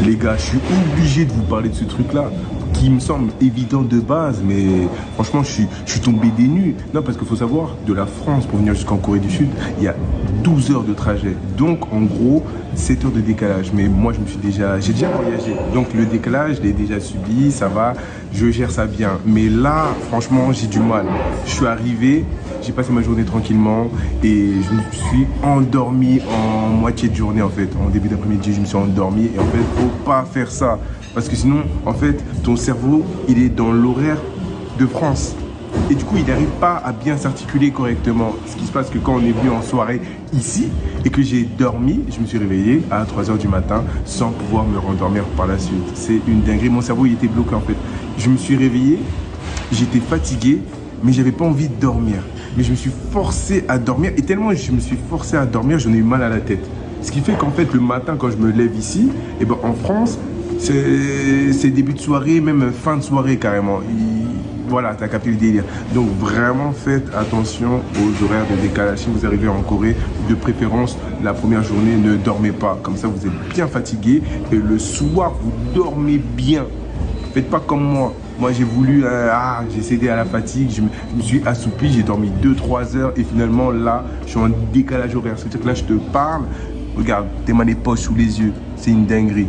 Les gars, je suis obligé de vous parler de ce truc-là, qui me semble évident de base, mais franchement, je suis tombé des nues. Non, parce qu'il faut savoir, de la France pour venir jusqu'en Corée du Sud, il y a 12 heures de trajet. Donc, en gros, 7 heures de décalage. Mais moi, j'ai déjà voyagé. Donc, le décalage, je l'ai déjà subi, ça va, je gère ça bien. Mais là, franchement, j'ai du mal. Je suis arrivé, j'ai passé ma journée tranquillement et je me suis endormi en moitié de journée, en fait. En début d'après-midi, je me suis endormi. Et en fait, faut pas faire ça. Parce que sinon, en fait, ton cerveau, il est dans l'horaire de France. Et du coup, il n'arrive pas à bien s'articuler correctement. Ce qui se passe que quand on est venu en soirée ici et que j'ai dormi, je me suis réveillé à 3 h du matin sans pouvoir me rendormir par la suite. C'est une dinguerie. Mon cerveau, il était bloqué en fait. Je me suis réveillé, j'étais fatigué, mais j'avais pas envie de dormir. Mais je me suis forcé à dormir et tellement je me suis forcé à dormir, j'en ai eu mal à la tête. Ce qui fait qu'en fait, le matin, quand je me lève ici, et ben, en France, c'est début de soirée, même fin de soirée carrément. Voilà, tu as capté le délire. Donc vraiment faites attention aux horaires de décalage. Si vous arrivez en Corée, de préférence, la première journée, ne dormez pas. Comme ça, vous êtes bien fatigué et le soir, vous dormez bien. Faites pas comme moi. Moi, j'ai voulu, j'ai cédé à la fatigue, je me suis assoupi, j'ai dormi 2-3 heures et finalement, là, je suis en décalage horaire. C'est-à-dire que là, je te parle, regarde, t'es mal les poches sous les yeux. C'est une dinguerie.